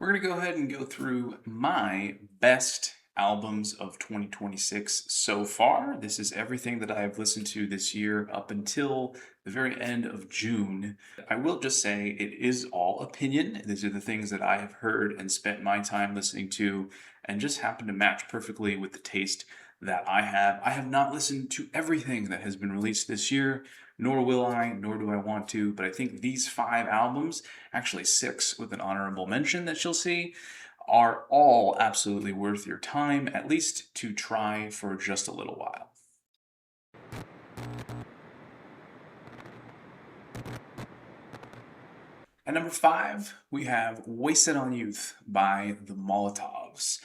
We're going to go ahead and go through my best albums of 2026 so far. This is everything that I have listened to this year up until the very end of June. I will just say it is all opinion. These are the things that I have heard and spent my time listening to and just happen to match perfectly with the taste that I have. I have not listened to everything that has been released this year, nor will I, nor do I want to, but I think these five albums, actually six with an honorable mention that you'll see, are all absolutely worth your time, at least to try for just a little while. At number five, we have Wasted on Youth by the Molotovs.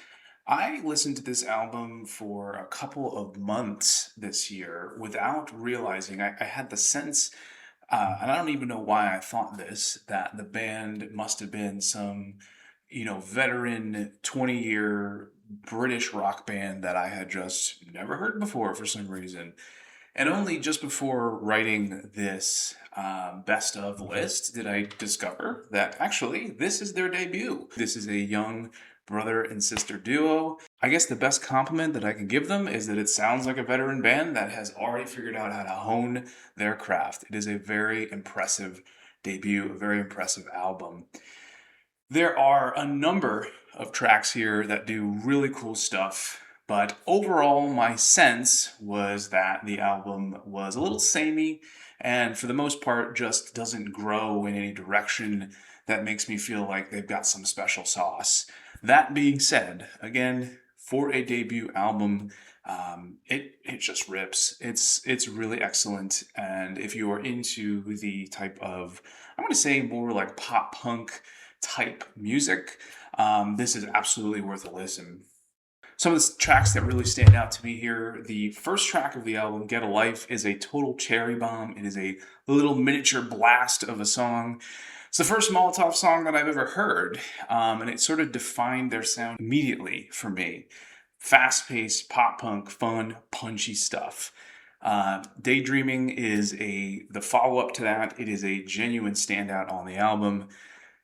I listened to this album for a couple of months this year without realizing. I had the sense, and I don't even know why I thought this, that the band must have been some, veteran 20-year British rock band that I had just never heard before for some reason. And only just before writing this best of list did I discover that actually this is their debut. This is a young brother and sister duo. I guess the best compliment that I can give them is that it sounds like a veteran band that has already figured out how to hone their craft. It is a very impressive debut, a very impressive album. There are a number of tracks here that do really cool stuff, but overall, my sense was that the album was a little samey and for the most part just doesn't grow in any direction that makes me feel like they've got some special sauce. That being said, again, for a debut album, it just rips. It's really excellent, and if you are into the type of, I'm going to say more like pop punk type music, this is absolutely worth a listen. Some of the tracks that really stand out to me here, the first track of the album, Get a Life, is a total cherry bomb. It is a little miniature blast of a song. It's the first Molotov song that I've ever heard, and it sort of defined their sound immediately for me. Fast-paced, pop-punk, fun, punchy stuff. Daydreaming is the follow-up to that. It is a genuine standout on the album.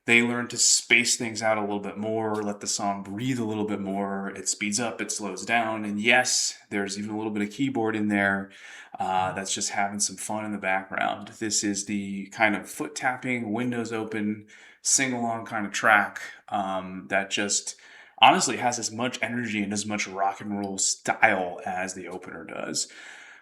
They learn to space things out a little bit more, let the song breathe a little bit more. It speeds up, it slows down, and yes, there's even a little bit of keyboard in there that's just having some fun in the background. This is the kind of foot tapping, windows open, sing along kind of track that just honestly has as much energy and as much rock and roll style as the opener does.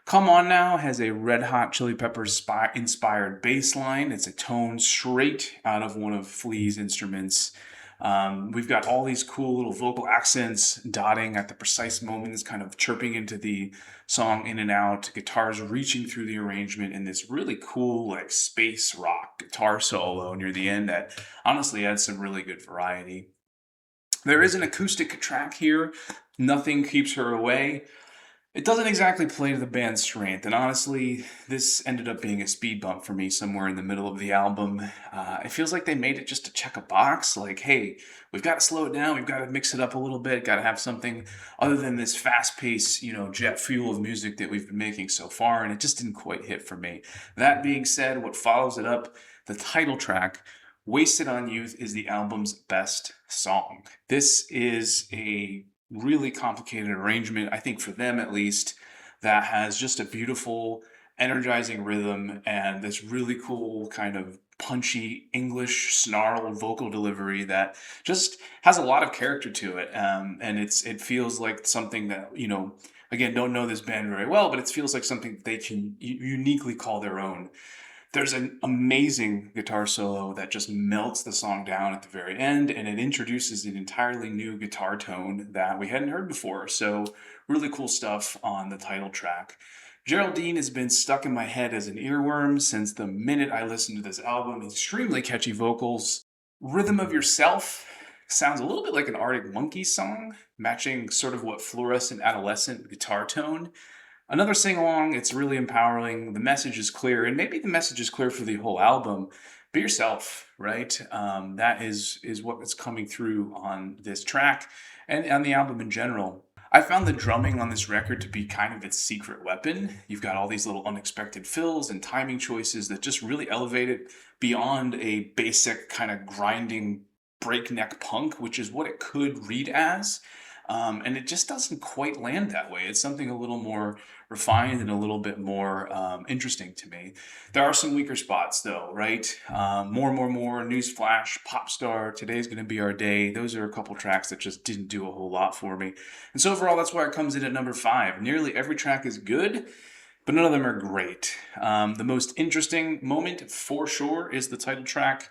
Come On Now has a Red Hot Chili Peppers inspired bass line. It's a tone straight out of one of Flea's instruments. We've got all these cool little vocal accents dotting at the precise moments, kind of chirping into the song in and out. Guitars reaching through the arrangement in this really cool, like space rock guitar solo near the end that honestly adds some really good variety. There is an acoustic track here, Nothing Keeps Her Away. It doesn't exactly play to the band's strength, and honestly, this ended up being a speed bump for me somewhere in the middle of the album. It feels like they made it just to check a box, like, hey, we've got to slow it down, we've got to mix it up a little bit, got to have something other than this fast-paced, jet fuel of music that we've been making so far, and it just didn't quite hit for me. That being said, what follows it up, the title track, Wasted on Youth, is the album's best song. This is a really complicated arrangement, I think for them at least, that has just a beautiful, energizing rhythm and this really cool kind of punchy English snarl vocal delivery that just has a lot of character to it. And it feels like something that, again, don't know this band very well, but it feels like something they can uniquely call their own. There's an amazing guitar solo that just melts the song down at the very end, and it introduces an entirely new guitar tone that we hadn't heard before. So really cool stuff on the title track. Geraldine has been stuck in my head as an earworm since the minute I listened to this album. Extremely catchy vocals. Rhythm of Yourself sounds a little bit like an Arctic Monkeys song, matching sort of what Fluorescent Adolescent guitar tone. Another sing along, it's really empowering. The message is clear, and maybe the message is clear for the whole album. Be yourself, right? That is what is coming through on this track and on the album in general. I found the drumming on this record to be kind of its secret weapon. You've got all these little unexpected fills and timing choices that just really elevate it beyond a basic kind of grinding breakneck punk, which is what it could read as. And it just doesn't quite land that way. It's something a little more refined and a little bit more interesting to me. There are some weaker spots, though, right? More, Newsflash, Popstar, Today's Gonna Be Our Day. Those are a couple tracks that just didn't do a whole lot for me. And so overall, that's why it comes in at number 5. Nearly every track is good, but none of them are great. The most interesting moment, for sure, is the title track,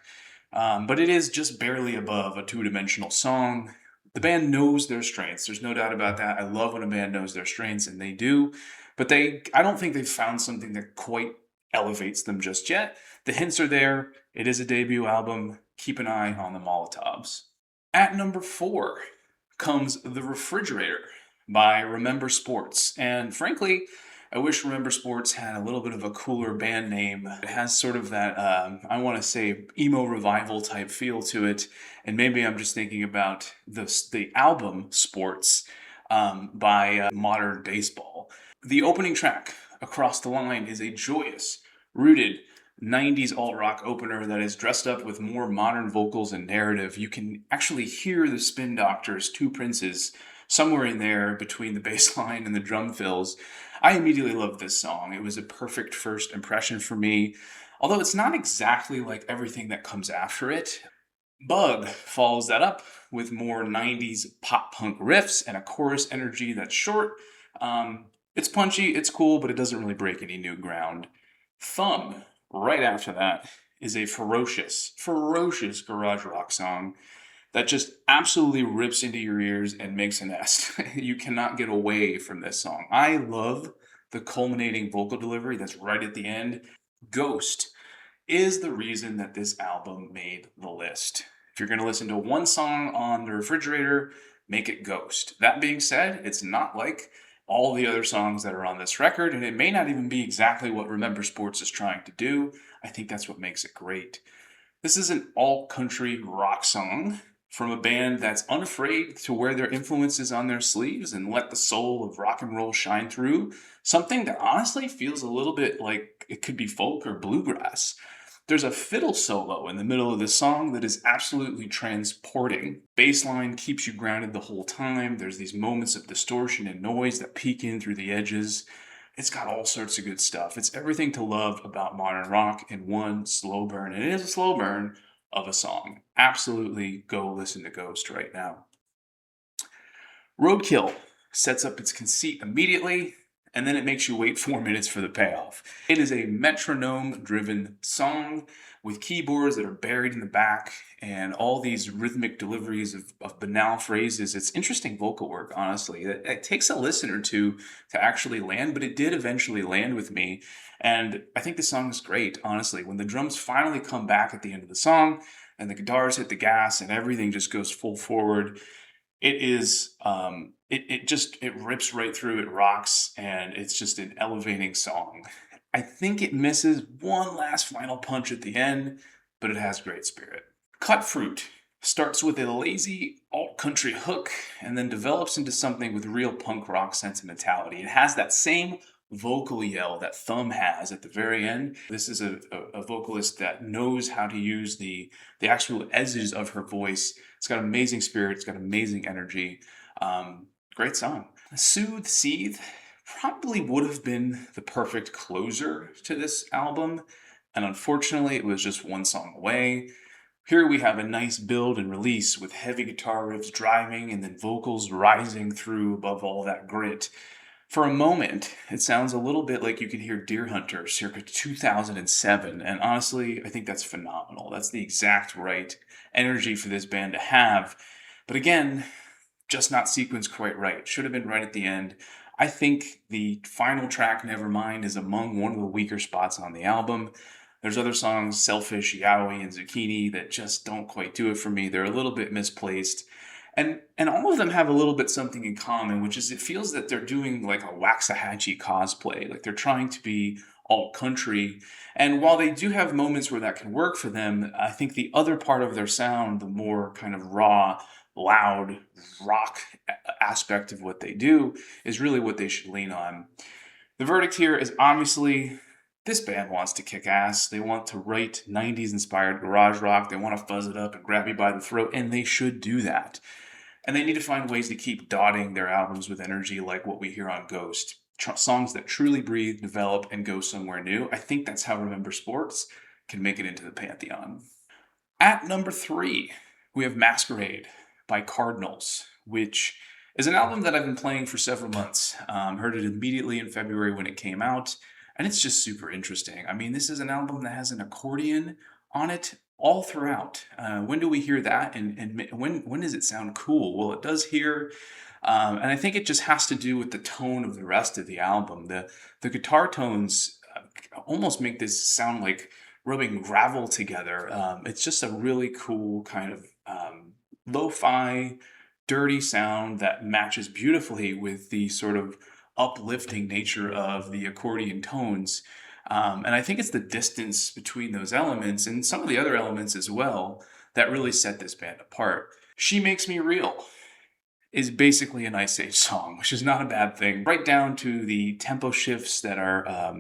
but it is just barely above a two-dimensional song. The band knows their strengths. There's no doubt about that. I love when a band knows their strengths, and they do. But I don't think they've found something that quite elevates them just yet. The hints are there. It is a debut album. Keep an eye on the Molotovs. At number 4 comes The Refrigerator by Remember Sports. And frankly, I wish Remember Sports had a little bit of a cooler band name. It has sort of that, I want to say, emo revival type feel to it. And maybe I'm just thinking about the album Sports by Modern Baseball. The opening track, Across the Line, is a joyous, rooted 90s alt-rock opener that is dressed up with more modern vocals and narrative. You can actually hear the Spin Doctors, Two Princes, somewhere in there between the bass line and the drum fills. I immediately loved this song. It was a perfect first impression for me, although it's not exactly like everything that comes after it. Bug follows that up with more 90s pop punk riffs and a chorus energy that's short. It's punchy, it's cool, but it doesn't really break any new ground. Thumb, right after that, is a ferocious garage rock song that just absolutely rips into your ears and makes a nest. You cannot get away from this song. I love the culminating vocal delivery that's right at the end. Ghost is the reason that this album made the list. If you're going to listen to one song on The Refrigerator, make it Ghost. That being said, it's not like all the other songs that are on this record, and it may not even be exactly what Remember Sports is trying to do. I think that's what makes it great. This is an alt-country rock song from a band that's unafraid to wear their influences on their sleeves and let the soul of rock and roll shine through. Something that honestly feels a little bit like it could be folk or bluegrass. There's a fiddle solo in the middle of the song that is absolutely transporting. Bassline keeps you grounded the whole time. There's these moments of distortion and noise that peek in through the edges. It's got all sorts of good stuff. It's everything to love about modern rock in one slow burn. And it is a slow burn of a song. Absolutely go listen to Ghost right now. Roadkill sets up its conceit immediately, and then it makes you wait 4 minutes for the payoff. It is a metronome-driven song with keyboards that are buried in the back and all these rhythmic deliveries of banal phrases. It's interesting vocal work, honestly. It takes a listen or two to actually land, but it did eventually land with me. And I think the song is great, honestly. When the drums finally come back at the end of the song and the guitars hit the gas and everything just goes full forward, it is it rips right through, it rocks, and it's just an elevating song. I think it misses one last final punch at the end, but it has great spirit. Cut Fruit starts with a lazy alt-country hook and then develops into something with real punk rock sentimentality. It has that same vocal yell that Thumb has at the very end. This is a vocalist that knows how to use the actual edges of her voice. It's got amazing spirit, it's got amazing energy. Great song. Soothe, Seethe probably would have been the perfect closer to this album, and unfortunately it was just one song away. Here we have a nice build and release with heavy guitar riffs driving and then vocals rising through above all that grit. For a moment, it sounds a little bit like you can hear Deer Hunter circa 2007, and honestly, I think that's phenomenal. That's the exact right energy for this band to have. But again, just not sequenced quite right. Should have been right at the end. I think the final track, Nevermind, is among one of the weaker spots on the album. There's other songs, Selfish, Yowie, and Zucchini, that just don't quite do it for me. They're a little bit misplaced. And all of them have a little bit something in common, which is it feels that they're doing like a Waxahachie cosplay. Like they're trying to be alt country. And while they do have moments where that can work for them, I think the other part of their sound, the more kind of raw, loud rock aspect of what they do, is really what they should lean on. The verdict here is obviously This band wants to kick ass. They want to write 90s inspired garage rock. They want to fuzz it up and grab you by the throat, and they should do that. And they need to find ways to keep dotting their albums with energy like what we hear on Ghost. Songs that truly breathe, develop, and go somewhere new. I think that's how Remember Sports can make it into the Pantheon. At number 3, we have Masquerade by Cardinals, which is an album that I've been playing for several months. Heard it immediately in February when it came out, and it's just super interesting. I mean, this is an album that has an accordion on it all throughout. When do we hear that? And when does it sound cool? Well, it does here. And I think it just has to do with the tone of the rest of the album. The guitar tones almost make this sound like rubbing gravel together. It's just a really cool kind of lo-fi, dirty sound that matches beautifully with the sort of uplifting nature of the accordion tones. And I think it's the distance between those elements and some of the other elements as well that really set this band apart. She Makes Me Real is basically an Ice Age song, which is not a bad thing. Right down to the tempo shifts that are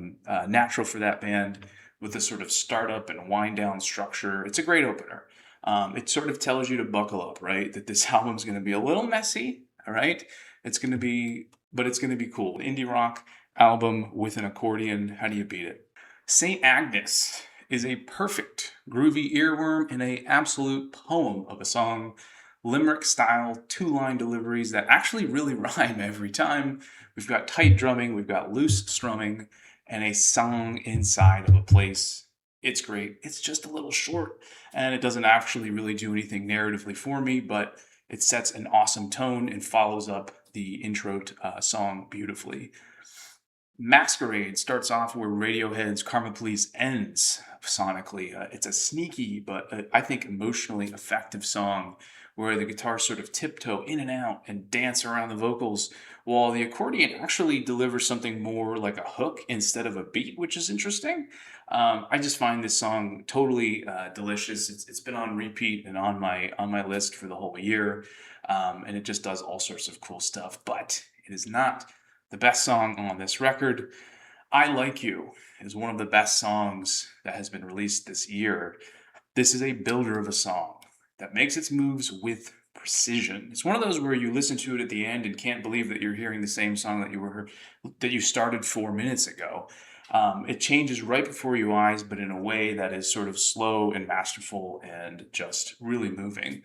natural for that band with the sort of startup and wind down structure. It's a great opener. It sort of tells you to buckle up, right? That this album's going to be a little messy, all right? It's going to be, but it's going to be cool. Indie rock album with an accordion. How do you beat it? St. Agnes is a perfect groovy earworm and an absolute poem of a song. Limerick style 2-line deliveries that actually really rhyme every time. We've got tight drumming, we've got loose strumming, and a song inside of a place. It's great. It's just a little short, and it doesn't actually really do anything narratively for me, but it sets an awesome tone and follows up the intro song beautifully. Masquerade starts off where Radiohead's Karma Police ends sonically. It's a sneaky, but I think emotionally effective song where the guitars sort of tiptoe in and out and dance around the vocals, while the accordion actually delivers something more like a hook instead of a beat, which is interesting. I just find this song totally delicious. It's been on repeat and on my list for the whole year, and it just does all sorts of cool stuff. But it is not the best song on this record. I Like You is one of the best songs that has been released this year. This is a builder of a song that makes its moves with precision. It's one of those where you listen to it at the end and can't believe that you're hearing the same song that you started 4 minutes ago. It changes right before your eyes, but in a way that is sort of slow and masterful and just really moving.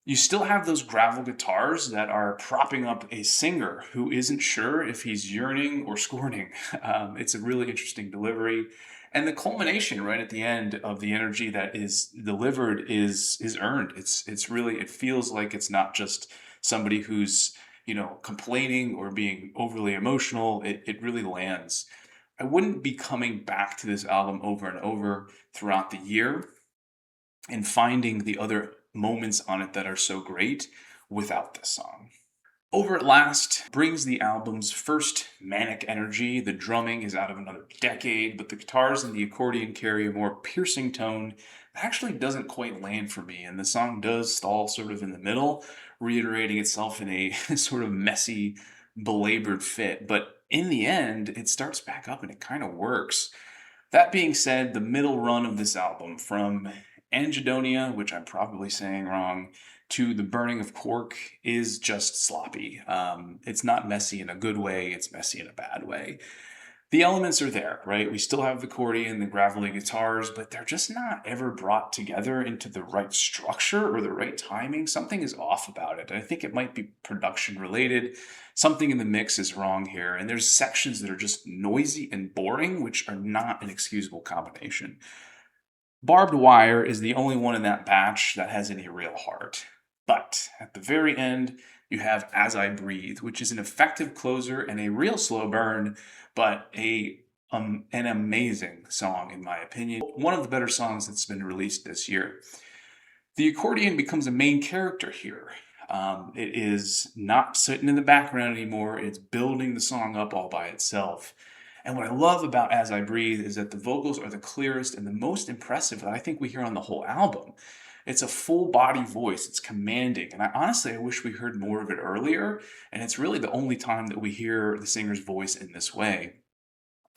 You still have those gravel guitars that are propping up a singer who isn't sure if he's yearning or scorning. It's a really interesting delivery. And the culmination right at the end of the energy that is delivered is earned. It's really, it feels like it's not just somebody who's, complaining or being overly emotional. It really lands. I wouldn't be coming back to this album over and over throughout the year and finding the other moments on it that are so great without this song. Over at Last brings the album's first manic energy. The drumming is out of another decade, but the guitars and the accordion carry a more piercing tone that actually doesn't quite land for me, and the song does stall sort of in the middle, reiterating itself in a sort of messy, belabored fit. But in the end, it starts back up and it kind of works. That being said, the middle run of this album, from Angedonia, which I'm probably saying wrong, to The Burning of Cork, is just sloppy. It's not messy in a good way, it's messy in a bad way. The elements are there, right? We still have the accordion, the gravelly guitars, but they're just not ever brought together into the right structure or the right timing. Something is off about it. I think it might be production related. Something in the mix is wrong here. And there's sections that are just noisy and boring, which are not an excusable combination. Barbed Wire is the only one in that batch that has any real heart. But at the very end, you have As I Breathe, which is an effective closer and a real slow burn, but an amazing song, in my opinion. One of the better songs that's been released this year. The accordion becomes a main character here. It is not sitting in the background anymore. It's building the song up all by itself. And what I love about As I Breathe is that the vocals are the clearest and the most impressive that I think we hear on the whole album. It's a full body voice, it's commanding, and I wish we heard more of it earlier, and it's really the only time that we hear the singer's voice in this way.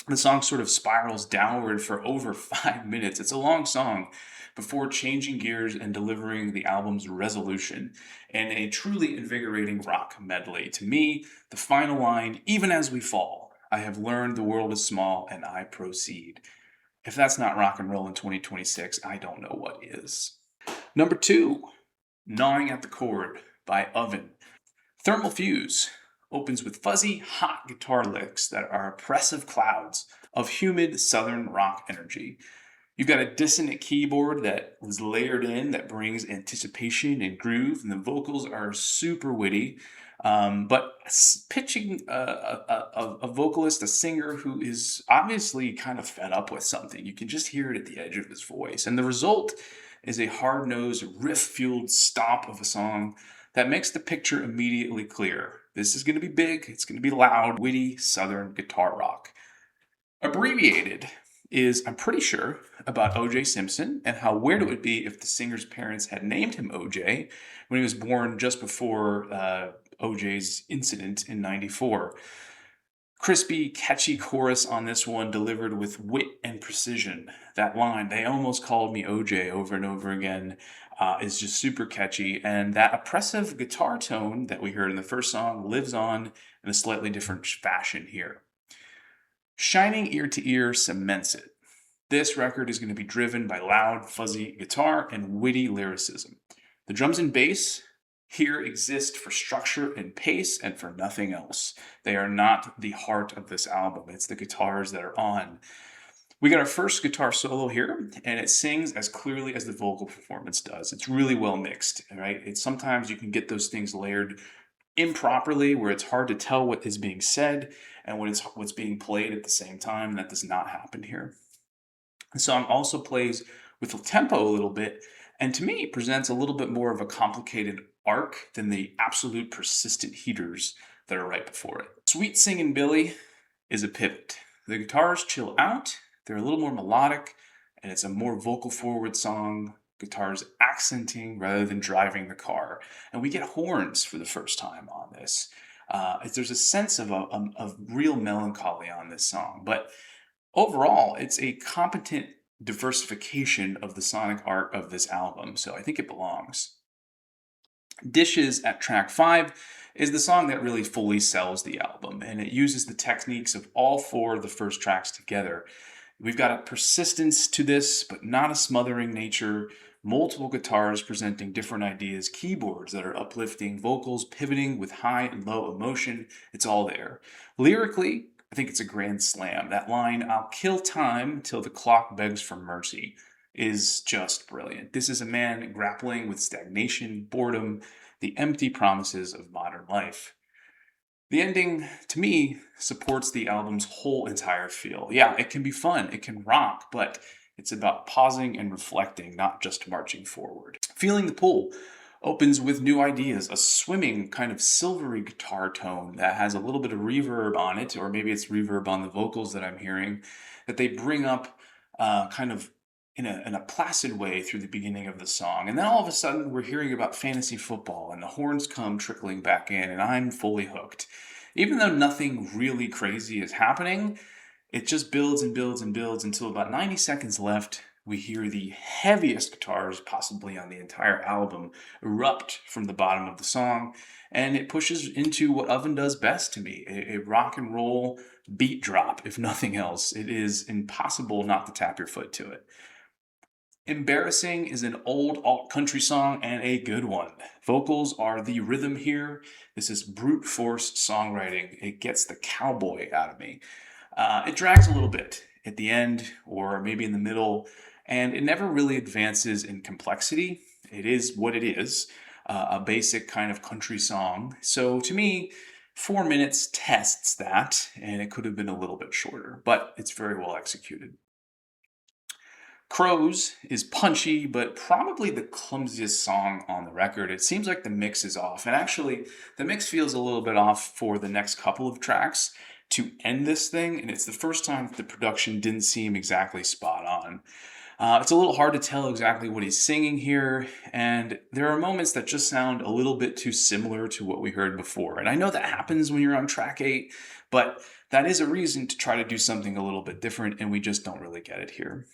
The song sort of spirals downward for over 5 minutes. It's a long song before changing gears and delivering the album's resolution in a truly invigorating rock medley. To me, the final line, even as we fall, I have learned the world is small and I proceed. If that's not rock and roll in 2026, I don't know what is. Number two, Gnawing at the Chord by Oven. Thermal Fuse opens with fuzzy, hot guitar licks that are oppressive clouds of humid southern rock energy. You've got a dissonant keyboard that was layered in that brings anticipation and groove, and the vocals are super witty. But pitching a vocalist, a singer who is obviously kind of fed up with something. You can just hear it at the edge of his voice. And the result is a hard nosed, riff fueled stomp of a song that makes the picture immediately clear. This is going to be big, it's going to be loud, witty, southern guitar rock. Abbreviated is, I'm pretty sure, about O.J. Simpson and how weird it would be if the singer's parents had named him O.J. when he was born just before O.J.'s incident in '94. Crispy, catchy chorus on this one delivered with wit and precision. That line, "They almost called me OJ," over and over again, is just super catchy. And that oppressive guitar tone that we heard in the first song lives on in a slightly different fashion here. Shining Ear to Ear cements it. This record is going to be driven by loud, fuzzy guitar and witty lyricism. The drums and bass here exist for structure and pace and for nothing else. They are not the heart of this album. It's the guitars that are on. We got our first guitar solo here, and it sings as clearly as the vocal performance does. It's really well mixed, right? It's sometimes you can get those things layered improperly where it's hard to tell what is being said and what's being played at the same time. That does not happen here. The song also plays with the tempo a little bit, and to me presents a little bit more of a complicated arc than the absolute persistent heaters that are right before it. Sweet Singin' Billy is a pivot. The guitars chill out, they're a little more melodic, and it's a more vocal forward song, guitars accenting rather than driving the car. And we get horns for the first time on this. There's a sense of real melancholy on this song, but overall, it's a competent diversification of the sonic art of this album, so I think it belongs. Dishes at track 5 is the song that really fully sells the album, and it uses the techniques of all four of the first tracks together. We've got a persistence to this, but not a smothering nature. Multiple guitars presenting different ideas, keyboards that are uplifting, vocals pivoting with high and low emotion. It's all there. Lyrically, I think it's a grand slam. That line, "I'll kill time till the clock begs for mercy," is just brilliant. This is a man grappling with stagnation, boredom, the empty promises of modern life. The ending, to me, supports the album's whole entire feel. Yeah, it can be fun, it can rock, but it's about pausing and reflecting, not just marching forward. Feeling the Pull opens with new ideas, a swimming kind of silvery guitar tone that has a little bit of reverb on it, or maybe it's reverb on the vocals that I'm hearing, that they bring up kind of in a placid way through the beginning of the song. And then all of a sudden, we're hearing about fantasy football, and the horns come trickling back in, and I'm fully hooked. Even though nothing really crazy is happening, it just builds and builds and builds until about 90 seconds left. We hear the heaviest guitars possibly on the entire album erupt from the bottom of the song, and it pushes into what Oven does best to me, a rock and roll beat drop, if nothing else. It is impossible not to tap your foot to it. Embarrassing is an old alt country song and a good one. Vocals are the rhythm here. This is brute force songwriting. It gets the cowboy out of me. It drags a little bit at the end or maybe in the middle, and it never really advances in complexity. It is what it is, a basic kind of country song. So to me, 4 minutes tests that, and it could have been a little bit shorter, but it's very well executed. Crows is punchy, but probably the clumsiest song on the record. It seems like the mix is off, and actually, the mix feels a little bit off for the next couple of tracks to end this thing, and it's the first time that the production didn't seem exactly spot on. It's a little hard to tell exactly what he's singing here, and there are moments that just sound a little bit too similar to what we heard before. And I know that happens when you're on track 8, but that is a reason to try to do something a little bit different, and we just don't really get it here.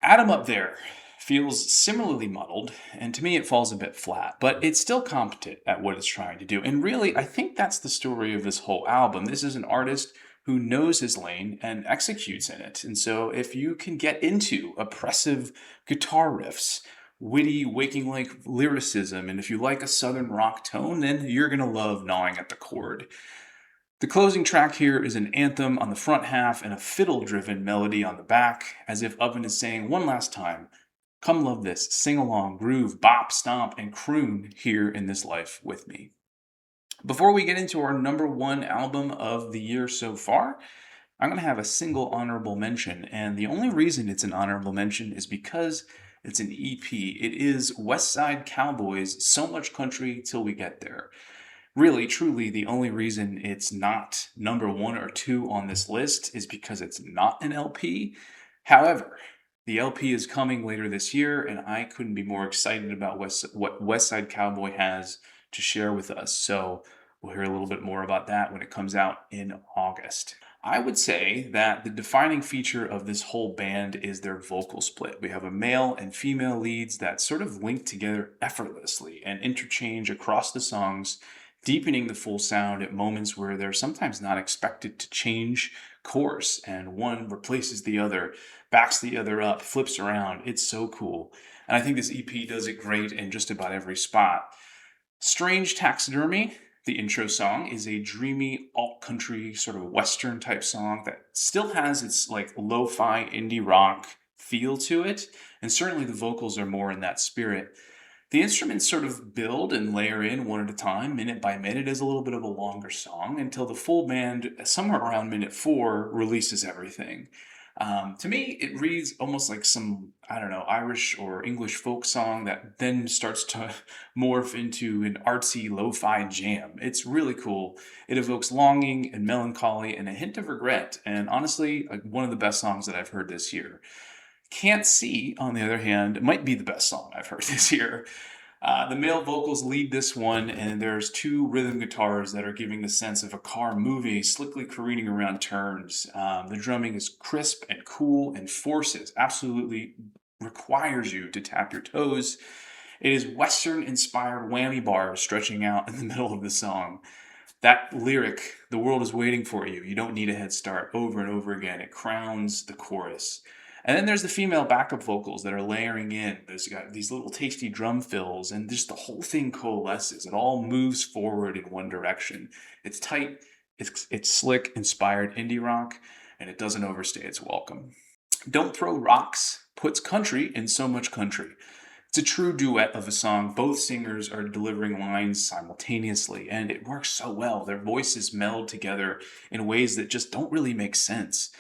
Adam Up There feels similarly muddled, and to me it falls a bit flat, but it's still competent at what it's trying to do. And really, I think that's the story of this whole album. This is an artist who knows his lane and executes in it. And so if you can get into oppressive guitar riffs, witty, waking like lyricism, and if you like a southern rock tone, then you're going to love Gnawing at the Chord. The closing track here is an anthem on the front half and a fiddle-driven melody on the back, as if Oven is saying one last time, come love this, sing along, groove, bop, stomp, and croon here in this life with me. Before we get into our number 1 album of the year so far, I'm going to have a single honorable mention, and the only reason it's an honorable mention is because it's an EP. It is West Side Cowboys' So Much Country Till We Get There. Really, truly, the only reason it's not number 1 or 2 on this list is because it's not an LP. However, the LP is coming later this year, and I couldn't be more excited about what West Side Cowboy has to share with us. So we'll hear a little bit more about that when it comes out in August. I would say that the defining feature of this whole band is their vocal split. We have a male and female leads that sort of link together effortlessly and interchange across the songs, deepening the full sound at moments where they're sometimes not expected to change course, and one replaces the other, backs the other up, flips around. It's so cool. And I think this EP does it great in just about every spot. Strange Taxidermy, the intro song, is a dreamy alt-country sort of western type song that still has its like lo-fi indie rock feel to it, and certainly the vocals are more in that spirit. The instruments sort of build and layer in one at a time, minute by minute, as a little bit of a longer song until the full band, somewhere around minute 4, releases everything. To me, it reads almost like some, I don't know, Irish or English folk song that then starts to morph into an artsy lo-fi jam. It's really cool. It evokes longing and melancholy and a hint of regret, and honestly, one of the best songs that I've heard this year. Can't See, on the other hand, might be the best song I've heard this year. The male vocals lead this one, and there's 2 rhythm guitars that are giving the sense of a car moving, slickly careening around turns. The drumming is crisp and cool and absolutely requires you to tap your toes. It is Western-inspired whammy bars stretching out in the middle of the song. That lyric, the world is waiting for you, you don't need a head start, over and over again, it crowns the chorus. And then there's the female backup vocals that are layering in. There's got these little tasty drum fills, and just the whole thing coalesces. It all moves forward in one direction. It's tight, it's slick, inspired indie rock, and it doesn't overstay its welcome. Don't Throw Rocks puts country in So Much Country. It's a true duet of a song. Both singers are delivering lines simultaneously, and it works so well. Their voices meld together in ways that just don't really make sense.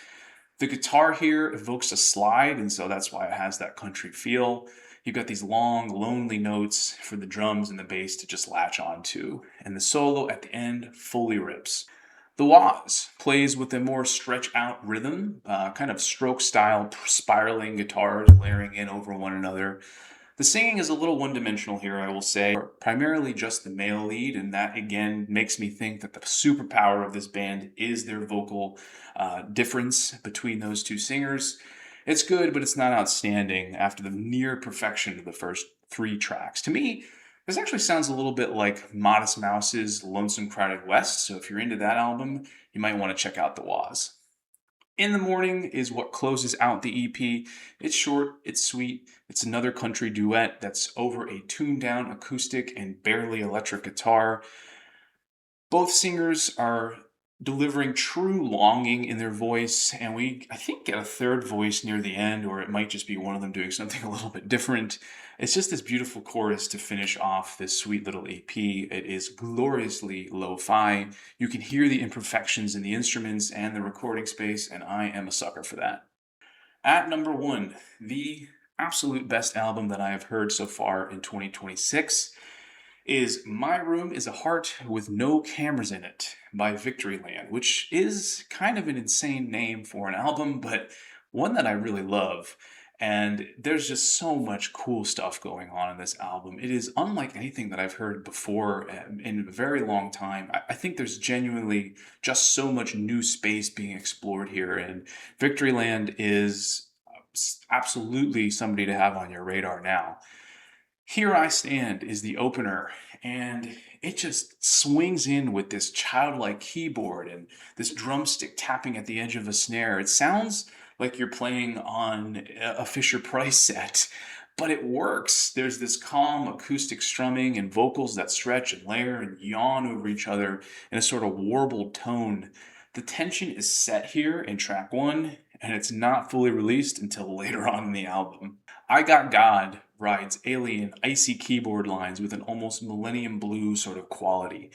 The guitar here evokes a slide, and so that's why it has that country feel. You've got these long, lonely notes for the drums and the bass to just latch onto, and the solo at the end fully rips. The Waz plays with a more stretch-out rhythm, kind of stroke-style spiraling guitars layering in over one another. The singing is a little one-dimensional here, I will say, primarily just the male lead, and that again makes me think that the superpower of this band is their vocal difference between those 2 singers. It's good, but it's not outstanding after the near perfection of the first 3 tracks. To me, this actually sounds a little bit like Modest Mouse's Lonesome Crowded West, so if you're into that album, you might want to check out the Waz. In the Morning is what closes out the EP. It's short, it's sweet, it's another country duet that's over a tuned-down acoustic and barely electric guitar. Both singers are delivering true longing in their voice, and we, I think, get a third voice near the end, or it might just be one of them doing something a little bit different. It's just this beautiful chorus to finish off this sweet little EP. It is gloriously lo-fi. You can hear the imperfections in the instruments and the recording space, and I am a sucker for that. At number 1, the absolute best album that I have heard so far in 2026 is My Room is a Heart with No Cameras in It by Victoryland, which is kind of an insane name for an album, but one that I really love. And there's just so much cool stuff going on in this album. It is unlike anything that I've heard before in a very long time. I think there's genuinely just so much new space being explored here. And Victoryland is absolutely somebody to have on your radar now. Here I Stand is the opener, and it just swings in with this childlike keyboard and this drumstick tapping at the edge of a snare. It sounds like you're playing on a Fisher Price set, but it works. There's this calm acoustic strumming and vocals that stretch and layer and yawn over each other in a sort of warbled tone. The tension is set here in track one, and it's not fully released until later on in the album. I Got God rides alien, icy keyboard lines with an almost millennium blue sort of quality.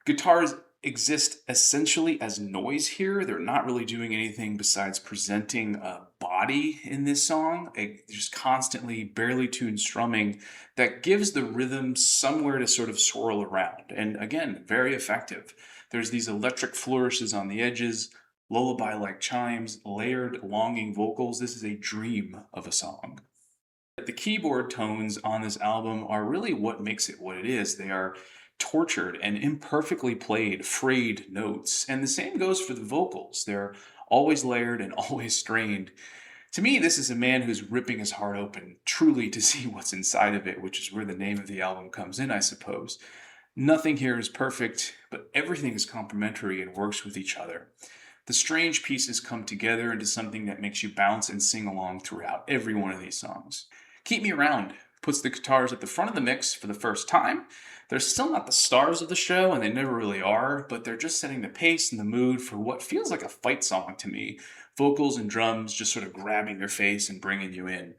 Guitars exist essentially as noise here. They're not really doing anything besides presenting a body in this song. Just constantly barely tuned strumming that gives the rhythm somewhere to sort of swirl around. And again, very effective. There's these electric flourishes on the edges, lullaby like chimes, layered, longing vocals. This is a dream of a song. The keyboard tones on this album are really what makes it what it is. They are tortured and imperfectly played, frayed notes. And the same goes for the vocals. They're always layered and always strained. To me, this is a man who's ripping his heart open, truly to see what's inside of it, which is where the name of the album comes in, I suppose. Nothing here is perfect, but everything is complementary and works with each other. The strange pieces come together into something that makes you bounce and sing along throughout every one of these songs. Keep Me Around puts the guitars at the front of the mix for the first time. They're still not the stars of the show, and they never really are, but they're just setting the pace and the mood for what feels like a fight song to me. Vocals and drums just sort of grabbing your face and bringing you in.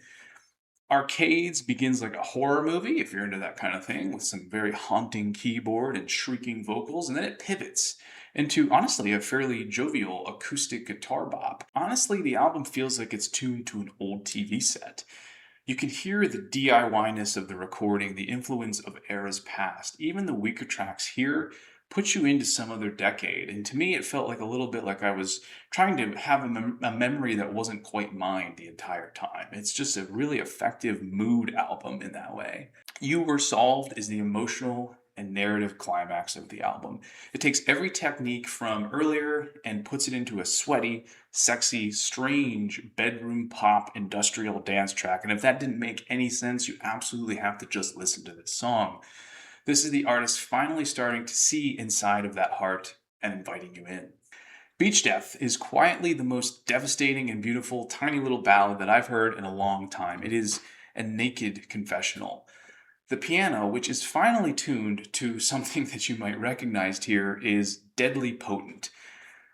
Arcades begins like a horror movie, if you're into that kind of thing, with some very haunting keyboard and shrieking vocals, and then it pivots into honestly a fairly jovial acoustic guitar bop. Honestly, the album feels like it's tuned to an old TV set. You can hear the DIY-ness of the recording, the influence of eras past. Even the weaker tracks here put you into some other decade. And to me, it felt like a little bit like I was trying to have a memory that wasn't quite mine the entire time. It's just a really effective mood album in that way. You Were Solved is the emotional and narrative climax of the album. It takes every technique from earlier and puts it into a sweaty, sexy, strange bedroom pop industrial dance track. And if that didn't make any sense, you absolutely have to just listen to this song. This is the artist finally starting to see inside of that heart and inviting you in. Beach Death is quietly the most devastating and beautiful tiny little ballad that I've heard in a long time. It is a naked confessional. The piano, which is finally tuned to something that you might recognize here, is deadly potent.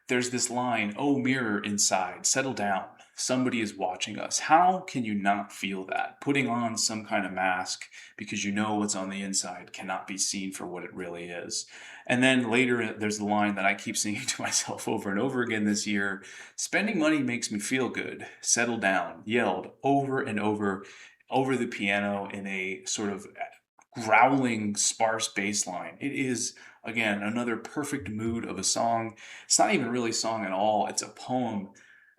There's this line, "Oh, mirror inside, settle down. Somebody is watching us." How can you not feel that? Putting on some kind of mask because you know what's on the inside cannot be seen for what it really is. And then later, there's the line that I keep singing to myself over and over again this year: "Spending money makes me feel good. Settle down," yelled over and over the piano in a sort of growling, sparse bass line. It is, again, another perfect mood of a song. It's not even really a song at all, it's a poem,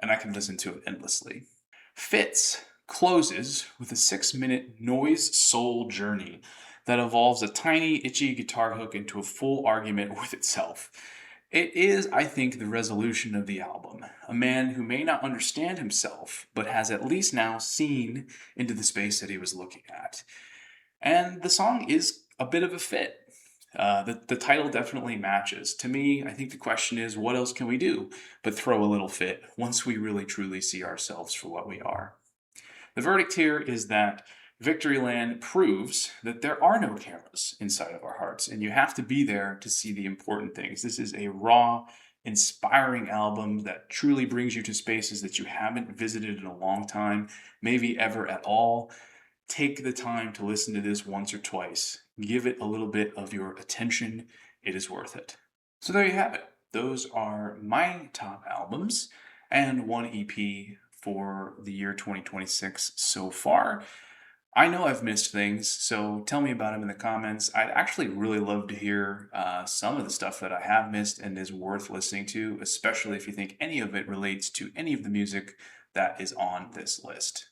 and I can listen to it endlessly. Fits closes with a 6-minute noise soul journey that evolves a tiny, itchy guitar hook into a full argument with itself. It is, I think, the resolution of the album. A man who may not understand himself, but has at least now seen into the space that he was looking at. And the song is a bit of a fit. The title definitely matches. To me, I think the question is, what else can we do but throw a little fit once we really truly see ourselves for what we are? The verdict here is that Victoryland proves that there are no cameras inside of our hearts, and you have to be there to see the important things. This is a raw, inspiring album that truly brings you to spaces that you haven't visited in a long time, maybe ever at all. Take the time to listen to this once or twice. Give it a little bit of your attention. It is worth it. So there you have it. Those are my top albums and one EP for the year 2026 so far. I know I've missed things, so tell me about them in the comments. I'd actually really love to hear some of the stuff that I have missed and is worth listening to, especially if you think any of it relates to any of the music that is on this list.